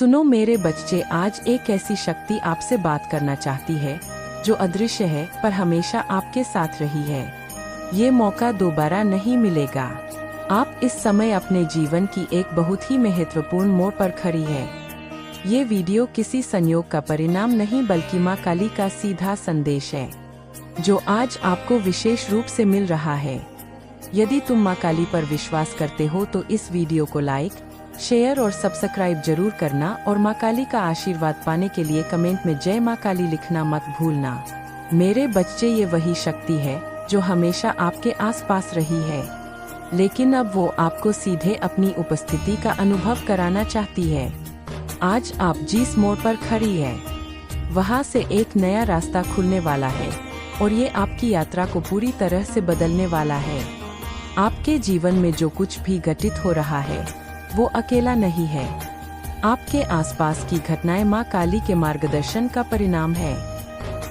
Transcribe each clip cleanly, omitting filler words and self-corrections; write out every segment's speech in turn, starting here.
सुनो मेरे बच्चे, आज एक ऐसी शक्ति आपसे बात करना चाहती है जो अदृश्य है पर हमेशा आपके साथ रही है। ये मौका दोबारा नहीं मिलेगा। आप इस समय अपने जीवन की एक बहुत ही महत्वपूर्ण मोड़ पर खड़ी है। ये वीडियो किसी संयोग का परिणाम नहीं बल्कि माँ काली का सीधा संदेश है जो आज आपको विशेष रूप से मिल रहा है। यदि तुम माँ काली पर विश्वास करते हो तो इस वीडियो को लाइक, शेयर और सब्सक्राइब जरूर करना और माँ काली का आशीर्वाद पाने के लिए कमेंट में जय माँ काली लिखना मत भूलना। मेरे बच्चे, ये वही शक्ति है जो हमेशा आपके आसपास रही है, लेकिन अब वो आपको सीधे अपनी उपस्थिति का अनुभव कराना चाहती है। आज आप जिस मोड़ पर खड़ी है वहाँ से एक नया रास्ता खुलने वाला है और ये आपकी यात्रा को पूरी तरह से बदलने वाला है। आपके जीवन में जो कुछ भी घटित हो रहा है वो अकेला नहीं है। आपके आसपास की घटनाएं माँ काली के मार्गदर्शन का परिणाम है।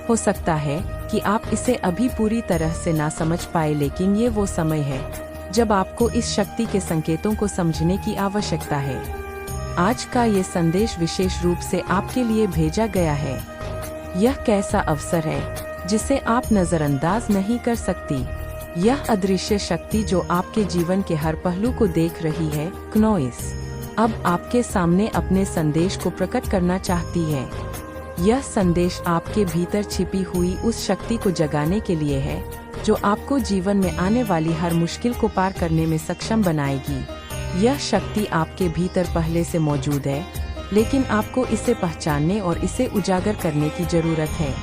हो सकता है कि आप इसे अभी पूरी तरह से ना समझ पाए, लेकिन ये वो समय है जब आपको इस शक्ति के संकेतों को समझने की आवश्यकता है। आज का ये संदेश विशेष रूप से आपके लिए भेजा गया है। यह कैसा अवसर है जिसे आप नजरअंदाज नहीं कर सकती। यह अदृश्य शक्ति जो आपके जीवन के हर पहलू को देख रही है, क्नोइस, अब आपके सामने अपने संदेश को प्रकट करना चाहती है। यह संदेश आपके भीतर छिपी हुई उस शक्ति को जगाने के लिए है जो आपको जीवन में आने वाली हर मुश्किल को पार करने में सक्षम बनाएगी। यह शक्ति आपके भीतर पहले से मौजूद है, लेकिन आपको इसे पहचानने और इसे उजागर करने की जरूरत है।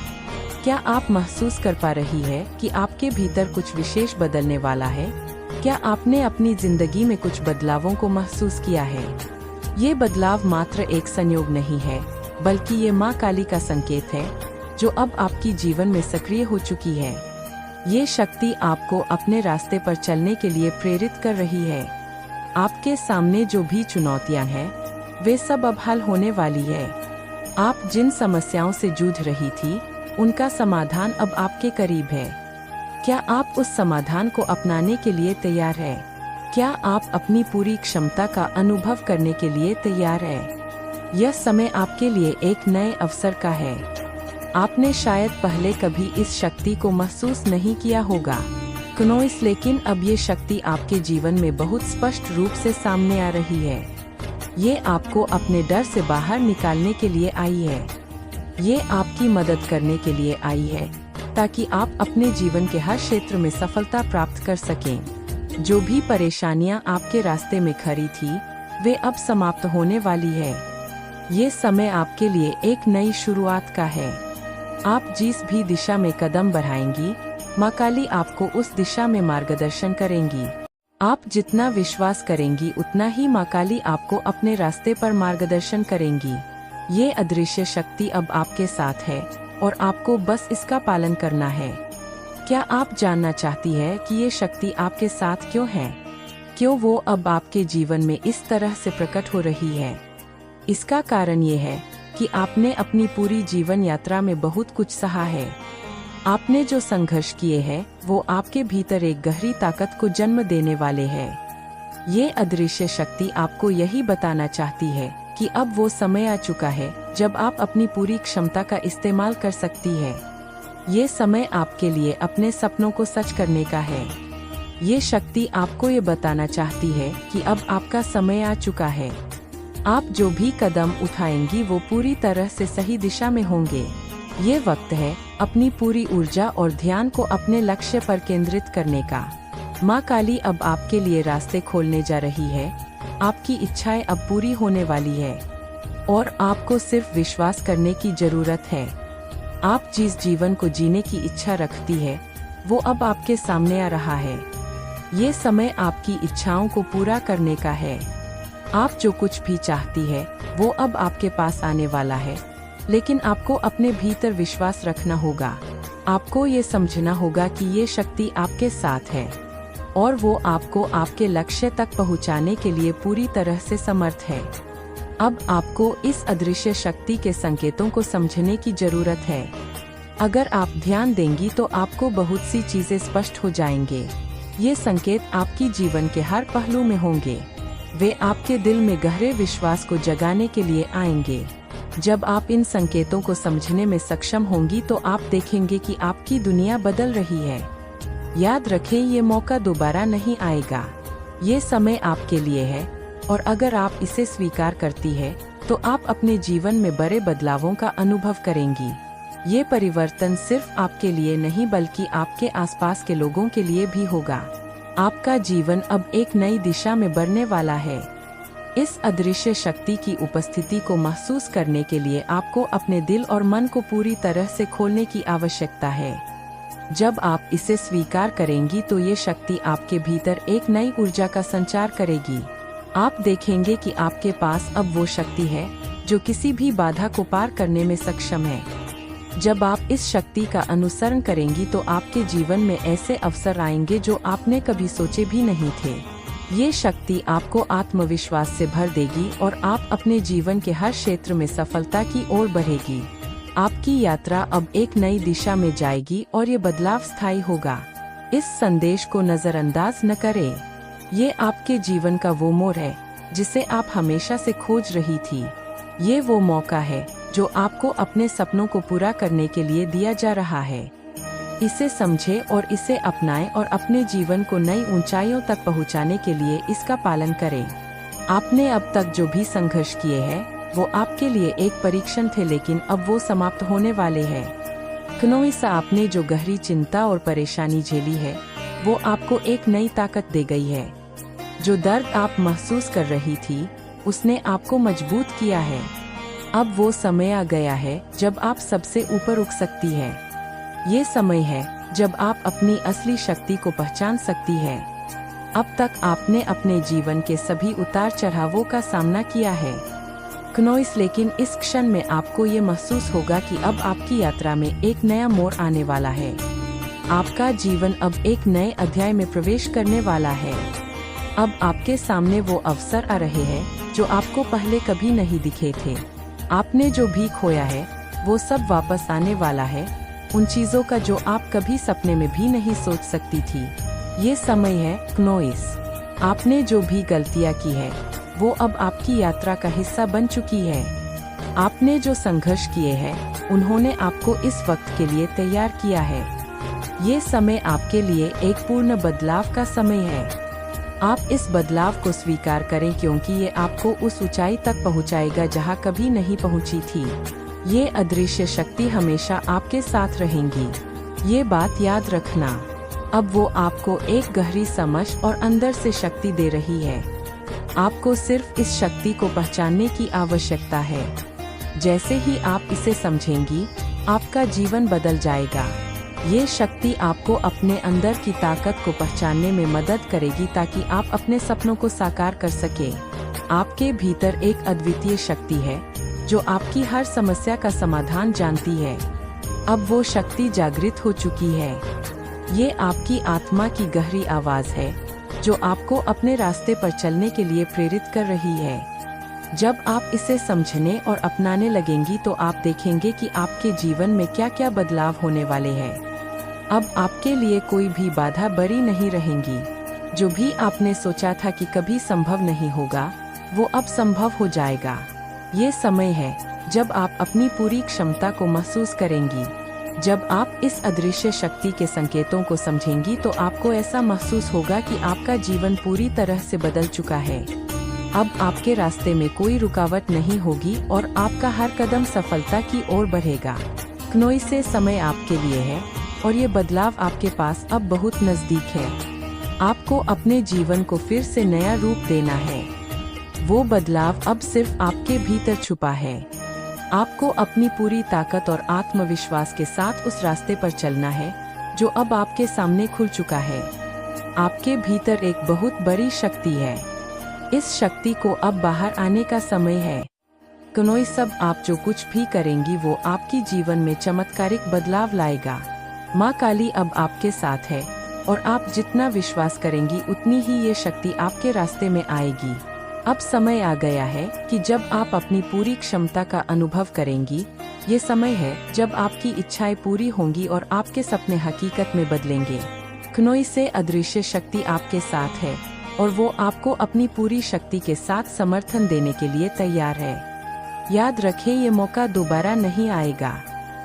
क्या आप महसूस कर पा रही है कि आपके भीतर कुछ विशेष बदलने वाला है? क्या आपने अपनी जिंदगी में कुछ बदलावों को महसूस किया है? ये बदलाव मात्र एक संयोग नहीं है, बल्कि ये माँ काली का संकेत है जो अब आपकी जीवन में सक्रिय हो चुकी है। ये शक्ति आपको अपने रास्ते पर चलने के लिए प्रेरित कर रही है। आपके सामने जो भी चुनौतियां हैं, वे सब अब हल होने वाली है। आप जिन समस्याओं से जूझ रही थी, उनका समाधान अब आपके करीब है। क्या आप उस समाधान को अपनाने के लिए तैयार है? क्या आप अपनी पूरी क्षमता का अनुभव करने के लिए तैयार है? यह समय आपके लिए एक नए अवसर का है। आपने शायद पहले कभी इस शक्ति को महसूस नहीं किया होगा, क्नोइस, लेकिन अब ये शक्ति आपके जीवन में बहुत स्पष्ट रूप से सामने आ रही है। ये आपको अपने डर से बाहर निकालने के लिए आई है। ये आपकी मदद करने के लिए आई है ताकि आप अपने जीवन के हर क्षेत्र में सफलता प्राप्त कर सकें। जो भी परेशानियां आपके रास्ते में खड़ी थी, वे अब समाप्त होने वाली है। ये समय आपके लिए एक नई शुरुआत का है। आप जिस भी दिशा में कदम बढ़ाएंगी, माँ काली आपको उस दिशा में मार्गदर्शन करेंगी। आप जितना विश्वास करेंगी, उतना ही माँ काली आपको अपने रास्ते पर मार्गदर्शन करेंगी। ये अदृश्य शक्ति अब आपके साथ है और आपको बस इसका पालन करना है। क्या आप जानना चाहती है कि ये शक्ति आपके साथ क्यों है? क्यों वो अब आपके जीवन में इस तरह से प्रकट हो रही है? इसका कारण ये है कि आपने अपनी पूरी जीवन यात्रा में बहुत कुछ सहा है। आपने जो संघर्ष किए हैं, वो आपके भीतर एक गहरी ताकत को जन्म देने वाले हैं। ये अदृश्य शक्ति आपको यही बताना चाहती है कि अब वो समय आ चुका है जब आप अपनी पूरी क्षमता का इस्तेमाल कर सकती है। ये समय आपके लिए अपने सपनों को सच करने का है। ये शक्ति आपको ये बताना चाहती है कि अब आपका समय आ चुका है। आप जो भी कदम उठाएंगी वो पूरी तरह से सही दिशा में होंगे। ये वक्त है अपनी पूरी ऊर्जा और ध्यान को अपने लक्ष्य पर केंद्रित करने का। माँ काली अब आपके लिए रास्ते खोलने जा रही है। आपकी इच्छाएं अब पूरी होने वाली है और आपको सिर्फ विश्वास करने की जरूरत है। आप जिस जीवन को जीने की इच्छा रखती है, वो अब आपके सामने आ रहा है। ये समय आपकी इच्छाओं को पूरा करने का है। आप जो कुछ भी चाहती है, वो अब आपके पास आने वाला है, लेकिन आपको अपने भीतर विश्वास रखना होगा। आपको ये समझना होगा कि ये शक्ति आपके साथ है और वो आपको आपके लक्ष्य तक पहुंचाने के लिए पूरी तरह से समर्थ है। अब आपको इस अदृश्य शक्ति के संकेतों को समझने की जरूरत है। अगर आप ध्यान देंगी तो आपको बहुत सी चीजें स्पष्ट हो जाएंगे। ये संकेत आपकी जीवन के हर पहलू में होंगे। वे आपके दिल में गहरे विश्वास को जगाने के लिए आएंगे। जब आप इन संकेतों को समझने में सक्षम होंगी तो आप देखेंगे कि आपकी दुनिया बदल रही है। याद रखें, ये मौका दोबारा नहीं आएगा। ये समय आपके लिए है और अगर आप इसे स्वीकार करती है तो आप अपने जीवन में बड़े बदलावों का अनुभव करेंगी। ये परिवर्तन सिर्फ आपके लिए नहीं बल्कि आपके आसपास के लोगों के लिए भी होगा। आपका जीवन अब एक नई दिशा में बढ़ने वाला है। इस अदृश्य शक्ति की उपस्थिति को महसूस करने के लिए आपको अपने दिल और मन को पूरी तरह से खोलने की आवश्यकता है। जब आप इसे स्वीकार करेंगी तो ये शक्ति आपके भीतर एक नई ऊर्जा का संचार करेगी। आप देखेंगे कि आपके पास अब वो शक्ति है जो किसी भी बाधा को पार करने में सक्षम है। जब आप इस शक्ति का अनुसरण करेंगी तो आपके जीवन में ऐसे अवसर आएंगे जो आपने कभी सोचे भी नहीं थे। ये शक्ति आपको आत्मविश्वास से भर देगी और आप अपने जीवन के हर क्षेत्र में सफलता की ओर बढ़ेगी। आपकी यात्रा अब एक नई दिशा में जाएगी और ये बदलाव स्थायी होगा। इस संदेश को नजरअंदाज न करें। ये आपके जीवन का वो मोड़ है जिसे आप हमेशा से खोज रही थी। ये वो मौका है जो आपको अपने सपनों को पूरा करने के लिए दिया जा रहा है। इसे समझें और इसे अपनाएं और अपने जीवन को नई ऊंचाइयों तक पहुंचाने के लिए इसका पालन करें। आपने अब तक जो भी संघर्ष किए हैं वो आपके लिए एक परीक्षण थे, लेकिन अब वो समाप्त होने वाले हैं। क्नोइसा, आपने जो गहरी चिंता और परेशानी झेली है वो आपको एक नई ताकत दे गई है। जो दर्द आप महसूस कर रही थी उसने आपको मजबूत किया है। अब वो समय आ गया है जब आप सबसे ऊपर उठ सकती है। ये समय है जब आप अपनी असली शक्ति को पहचान सकती है। अब तक आपने अपने जीवन के सभी उतार चढ़ावों का सामना किया है क्नोइस, लेकिन इस क्षण में आपको ये महसूस होगा कि अब आपकी यात्रा में एक नया मोड़ आने वाला है। आपका जीवन अब एक नए अध्याय में प्रवेश करने वाला है। अब आपके सामने वो अवसर आ रहे हैं जो आपको पहले कभी नहीं दिखे थे। आपने जो भी खोया है वो सब वापस आने वाला है, उन चीजों का जो आप कभी सपने में भी नहीं सोच सकती थी। ये समय है क्नोइस। आपने जो भी गलतियां की है वो अब आपकी यात्रा का हिस्सा बन चुकी है। आपने जो संघर्ष किए हैं उन्होंने आपको इस वक्त के लिए तैयार किया है। ये समय आपके लिए एक पूर्ण बदलाव का समय है। आप इस बदलाव को स्वीकार करें क्योंकि ये आपको उस ऊंचाई तक पहुंचाएगा जहां कभी नहीं पहुंची थी। ये अदृश्य शक्ति हमेशा आपके साथ रहेंगी। ये बात याद रखना। अब वो आपको एक गहरी समझ और अंदर से शक्ति दे रही है। आपको सिर्फ इस शक्ति को पहचानने की आवश्यकता है। जैसे ही आप इसे समझेंगी, आपका जीवन बदल जाएगा। ये शक्ति आपको अपने अंदर की ताकत को पहचानने में मदद करेगी ताकि आप अपने सपनों को साकार कर सके। आपके भीतर एक अद्वितीय शक्ति है जो आपकी हर समस्या का समाधान जानती है। अब वो शक्ति जागृत हो चुकी है। ये आपकी आत्मा की गहरी आवाज है जो आपको अपने रास्ते पर चलने के लिए प्रेरित कर रही है। जब आप इसे समझने और अपनाने लगेंगी तो आप देखेंगे कि आपके जीवन में क्या क्या बदलाव होने वाले हैं। अब आपके लिए कोई भी बाधा बड़ी नहीं रहेंगी। जो भी आपने सोचा था कि कभी संभव नहीं होगा वो अब संभव हो जाएगा। ये समय है जब आप अपनी पूरी क्षमता को महसूस करेंगी। जब आप इस अदृश्य शक्ति के संकेतों को समझेंगी तो आपको ऐसा महसूस होगा कि आपका जीवन पूरी तरह से बदल चुका है। अब आपके रास्ते में कोई रुकावट नहीं होगी और आपका हर कदम सफलता की ओर बढ़ेगा। क्नोइस, से समय आपके लिए है और ये बदलाव आपके पास अब बहुत नजदीक है। आपको अपने जीवन को फिर से नया रूप देना है। वो बदलाव अब सिर्फ आपके भीतर छुपा है। आपको अपनी पूरी ताकत और आत्मविश्वास के साथ उस रास्ते पर चलना है जो अब आपके सामने खुल चुका है। आपके भीतर एक बहुत बड़ी शक्ति है। इस शक्ति को अब बाहर आने का समय है। क्नोइस, सब आप जो कुछ भी करेंगी वो आपकी जीवन में चमत्कारिक बदलाव लाएगा। माँ काली अब आपके साथ है और आप जितना विश्वास करेंगी उतनी ही ये शक्ति आपके रास्ते में आएगी। अब समय आ गया है कि जब आप अपनी पूरी क्षमता का अनुभव करेंगी। ये समय है जब आपकी इच्छाएं पूरी होंगी और आपके सपने हकीकत में बदलेंगे। क्नोइस, से अदृश्य शक्ति आपके साथ है। और वो आपको अपनी पूरी शक्ति के साथ समर्थन देने के लिए तैयार है। याद रखें, ये मौका दोबारा नहीं आएगा।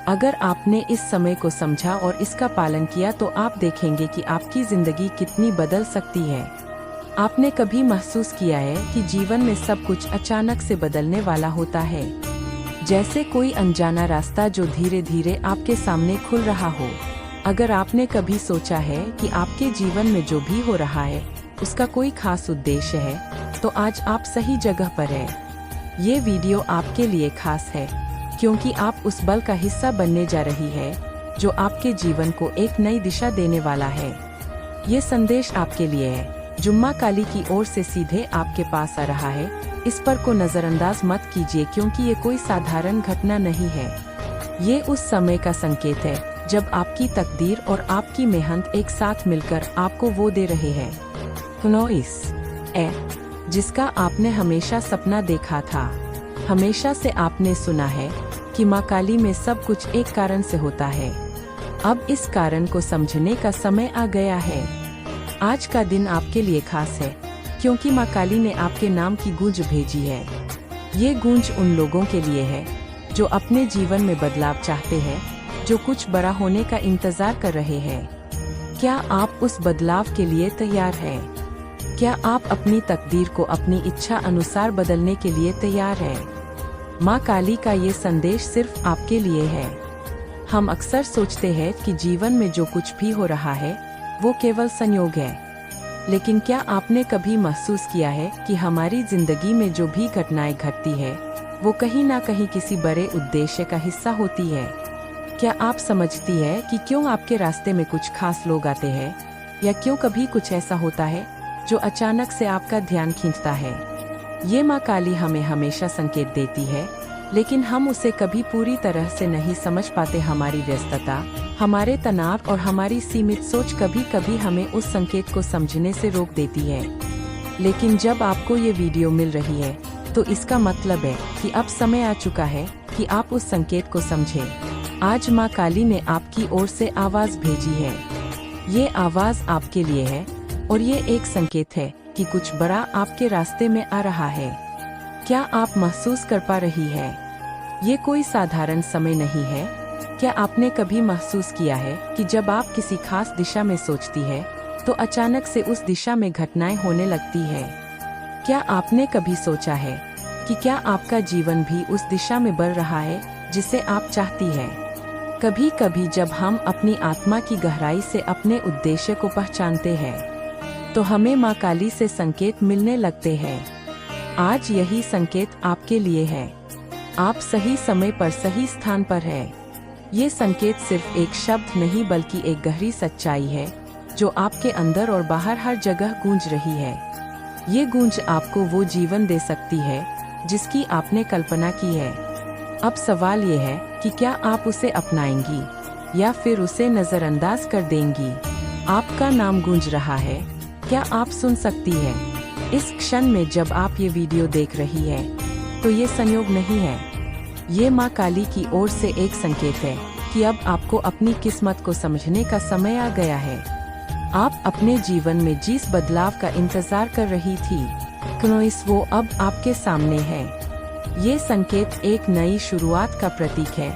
अगर आपने इस समय को समझा और इसका पालन किया तो आप देखेंगे कि आपकी जिंदगी कितनी बदल सकती है। आपने कभी महसूस किया है कि जीवन में सब कुछ अचानक से बदलने वाला होता है, जैसे कोई अनजाना रास्ता जो धीरे धीरे आपके सामने खुल रहा हो। अगर आपने कभी सोचा है कि आपके जीवन में जो भी हो रहा है उसका कोई खास उद्देश्य है, तो आज आप सही जगह पर हैं। ये वीडियो आपके लिए खास है क्योंकि आप उस बल का हिस्सा बनने जा रही है जो आपके जीवन को एक नई दिशा देने वाला है। ये संदेश आपके लिए है जो मां काली की ओर से सीधे आपके पास आ रहा है। इस पर को नजरअंदाज मत कीजिए क्योंकि ये कोई साधारण घटना नहीं है। ये उस समय का संकेत है जब आपकी तकदीर और आपकी मेहनत एक साथ मिलकर आपको वो दे रहे हैं जिसका आपने हमेशा सपना देखा था। हमेशा से आपने सुना है कि मां काली में सब कुछ एक कारण से होता है। अब इस कारण को समझने का समय आ गया है। आज का दिन आपके लिए खास है क्योंकि मां काली ने आपके नाम की गूंज भेजी है। ये गूंज उन लोगों के लिए है जो अपने जीवन में बदलाव चाहते हैं, जो कुछ बड़ा होने का इंतजार कर रहे हैं। क्या आप उस बदलाव के लिए तैयार हैं? क्या आप अपनी तकदीर को अपनी इच्छा अनुसार बदलने के लिए तैयार हैं? मां काली का ये संदेश सिर्फ आपके लिए है। हम अक्सर सोचते हैं कि जीवन में जो कुछ भी हो रहा है वो केवल संयोग है, लेकिन क्या आपने कभी महसूस किया है कि हमारी जिंदगी में जो भी घटनाएं घटती है वो कहीं ना कहीं किसी बड़े उद्देश्य का हिस्सा होती है? क्या आप समझती है कि क्यों आपके रास्ते में कुछ खास लोग आते हैं, या क्यों कभी कुछ ऐसा होता है जो अचानक से आपका ध्यान खींचता है? ये मां काली हमें हमेशा संकेत देती है, लेकिन हम उसे कभी पूरी तरह से नहीं समझ पाते। हमारी व्यस्तता, हमारे तनाव और हमारी सीमित सोच कभी कभी हमें उस संकेत को समझने से रोक देती है। लेकिन जब आपको ये वीडियो मिल रही है तो इसका मतलब है कि अब समय आ चुका है कि आप उस संकेत को समझें। आज मां काली ने आपकी ओर से आवाज भेजी है। ये आवाज आपके लिए है और ये एक संकेत है कि कुछ बड़ा आपके रास्ते में आ रहा है। क्या आप महसूस कर पा रही है? ये कोई साधारण समय नहीं है। क्या आपने कभी महसूस किया है कि जब आप किसी खास दिशा में सोचती है तो अचानक से उस दिशा में घटनाएं होने लगती है? क्या आपने कभी सोचा है कि क्या आपका जीवन भी उस दिशा में बढ़ रहा है जिसे आप चाहती है? कभी कभी जब हम अपनी आत्मा की गहराई से अपने उद्देश्य को पहचानते हैं तो हमें मां काली से संकेत मिलने लगते हैं। आज यही संकेत आपके लिए है। आप सही समय पर सही स्थान पर हैं। ये संकेत सिर्फ एक शब्द नहीं बल्कि एक गहरी सच्चाई है जो आपके अंदर और बाहर हर जगह गूंज रही है। ये गूंज आपको वो जीवन दे सकती है जिसकी आपने कल्पना की है। अब सवाल ये है कि क्या आप उसे अपनाएंगी या फिर उसे नजरअंदाज कर देंगी? आपका नाम गूंज रहा है। क्या आप सुन सकती है? इस क्षण में जब आप ये वीडियो देख रही है तो ये संयोग नहीं है। ये मां काली की ओर से एक संकेत है कि अब आपको अपनी किस्मत को समझने का समय आ गया है। आप अपने जीवन में जिस बदलाव का इंतजार कर रही थी वो अब आपके सामने है। ये संकेत एक नई शुरुआत का प्रतीक है,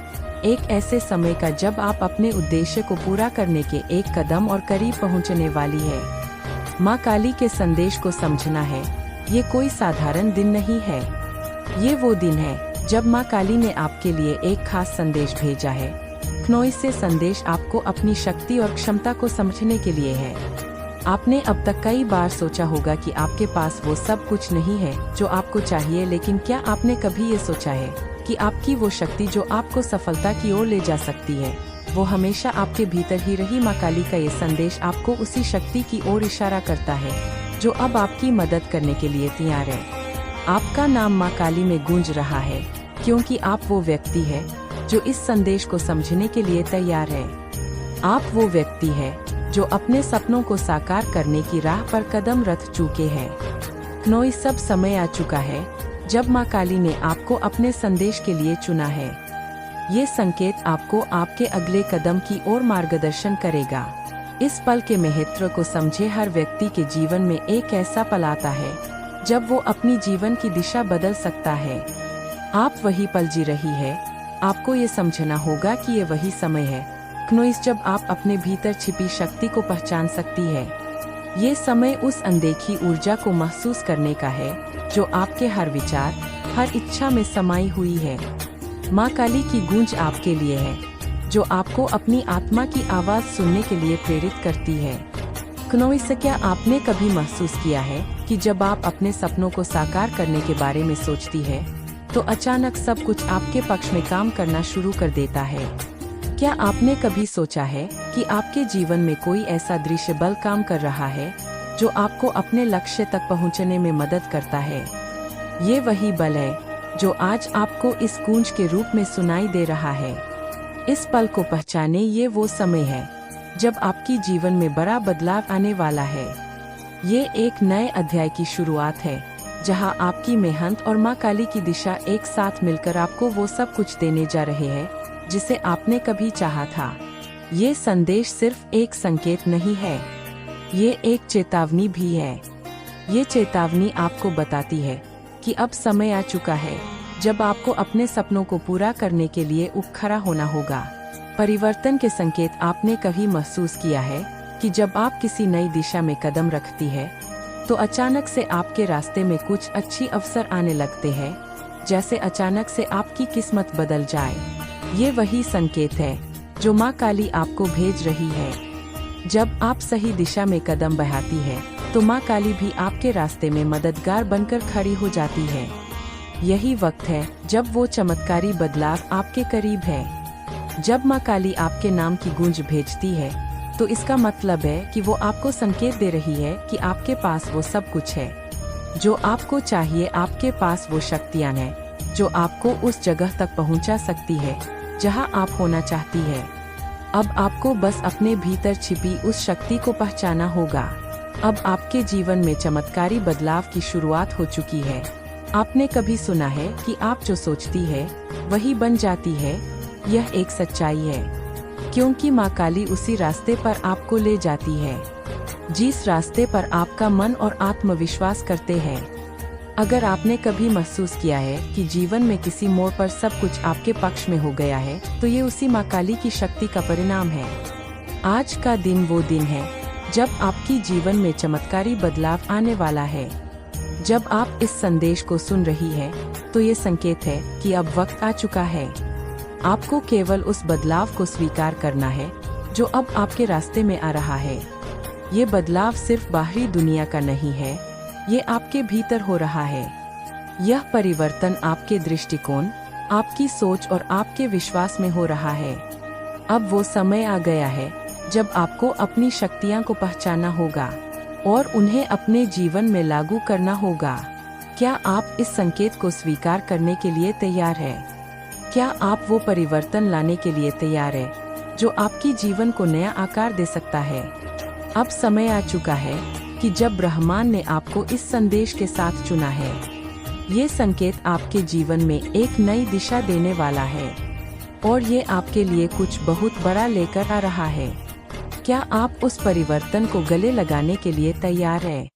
एक ऐसे समय का जब आप अपने उद्देश्य को पूरा करने के एक कदम और करीब पहुंचने वाली है। मां काली के संदेश को समझना है, ये कोई साधारण दिन नहीं है। ये वो दिन है जब मां काली ने आपके लिए एक खास संदेश भेजा है। से संदेश आपको अपनी शक्ति और क्षमता को समझने के लिए है। आपने अब तक कई बार सोचा होगा कि आपके पास वो सब कुछ नहीं है जो आपको चाहिए, लेकिन क्या आपने कभी ये सोचा है कि आपकी वो शक्ति जो आपको सफलता की ओर ले जा सकती है वो हमेशा आपके भीतर ही रही? मां काली का ये संदेश आपको उसी शक्ति की ओर इशारा करता है जो अब आपकी मदद करने के लिए तैयार है। आपका नाम मां काली में गूंज रहा है क्योंकि आप वो व्यक्ति है जो इस संदेश को समझने के लिए तैयार है। आप वो व्यक्ति है जो अपने सपनों को साकार करने की राह पर कदम रख चुके हैं। सब समय आ चुका है जब मां काली ने आपको अपने संदेश के लिए चुना है। ये संकेत आपको आपके अगले कदम की ओर मार्गदर्शन करेगा। इस पल के महत्व को समझे। हर व्यक्ति के जीवन में एक ऐसा पल आता है जब वो अपनी जीवन की दिशा बदल सकता है। आप वही पल जी रही है। आपको ये समझना होगा कि ये वही समय है क्नोइस जब आप अपने भीतर छिपी शक्ति को पहचान सकती है। ये समय उस अनदेखी ऊर्जा को महसूस करने का है जो आपके हर विचार, हर इच्छा में समाई हुई है। माँ काली की गूंज आपके लिए है, जो आपको अपनी आत्मा की आवाज सुनने के लिए प्रेरित करती है। क्नोइस, क्या आपने कभी महसूस किया है कि जब आप अपने सपनों को साकार करने के बारे में सोचती है तो अचानक सब कुछ आपके पक्ष में काम करना शुरू कर देता है? क्या आपने कभी सोचा है कि आपके जीवन में कोई ऐसा दृश्य बल काम कर रहा है जो आपको अपने लक्ष्य तक पहुंचने में मदद करता है? ये वही बल है जो आज आपको इस गूंज के रूप में सुनाई दे रहा है। इस पल को पहचाने, ये वो समय है जब आपकी जीवन में बड़ा बदलाव आने वाला है। ये एक नए अध्याय की शुरुआत है जहां आपकी मेहनत और माँ काली की दिशा एक साथ मिलकर आपको वो सब कुछ देने जा रहे हैं जिसे आपने कभी चाहा था। ये संदेश सिर्फ एक संकेत नहीं है, ये एक चेतावनी भी है। ये चेतावनी आपको बताती है कि अब समय आ चुका है जब आपको अपने सपनों को पूरा करने के लिए उठ खड़ा होना होगा। परिवर्तन के संकेत आपने कभी महसूस किया है कि जब आप किसी नई दिशा में कदम रखती है तो अचानक से आपके रास्ते में कुछ अच्छी अवसर आने लगते हैं, जैसे अचानक से आपकी किस्मत बदल जाए। ये वही संकेत है जो माँ काली आपको भेज रही है। जब आप सही दिशा में कदम बढ़ाती है तो माँ काली भी आपके रास्ते में मददगार बनकर खड़ी हो जाती है। यही वक्त है जब वो चमत्कारी बदलाव आपके करीब है। जब माँ काली आपके नाम की गूंज भेजती है तो इसका मतलब है कि वो आपको संकेत दे रही है कि आपके पास वो सब कुछ है जो आपको चाहिए। आपके पास वो शक्तियाँ हैं जो आपको उस जगह तक पहुंचा सकती है जहां आप होना चाहती है। अब आपको बस अपने भीतर छिपी उस शक्ति को पहचाना होगा। अब आपके जीवन में चमत्कारी बदलाव की शुरुआत हो चुकी है। आपने कभी सुना है कि आप जो सोचती है वही बन जाती है? यह एक सच्चाई है, क्योंकि माँ काली उसी रास्ते पर आपको ले जाती है जिस रास्ते पर आपका मन और आत्मविश्वास करते हैं। अगर आपने कभी महसूस किया है कि जीवन में किसी मोड़ पर सब कुछ आपके पक्ष में हो गया है तो ये उसी माँ काली की शक्ति का परिणाम है। आज का दिन वो दिन है जब आपकी जीवन में चमत्कारी बदलाव आने वाला है। जब आप इस संदेश को सुन रही है तो ये संकेत है कि अब वक्त आ चुका है। आपको केवल उस बदलाव को स्वीकार करना है जो अब आपके रास्ते में आ रहा है। ये बदलाव सिर्फ बाहरी दुनिया का नहीं है, ये आपके भीतर हो रहा है। यह परिवर्तन आपके दृष्टिकोण, आपकी सोच और आपके विश्वास में हो रहा है। अब वो समय आ गया है जब आपको अपनी शक्तियाँ को पहचानना होगा और उन्हें अपने जीवन में लागू करना होगा। क्या आप इस संकेत को स्वीकार करने के लिए तैयार हैं? क्या आप वो परिवर्तन लाने के लिए तैयार हैं जो आपकी जीवन को नया आकार दे सकता है? अब समय आ चुका है कि जब ब्रह्मांड ने आपको इस संदेश के साथ चुना है, ये संकेत आपके जीवन में एक नई दिशा देने वाला है और ये आपके लिए कुछ बहुत बड़ा लेकर आ रहा है। क्या आप उस परिवर्तन को गले लगाने के लिए तैयार हैं?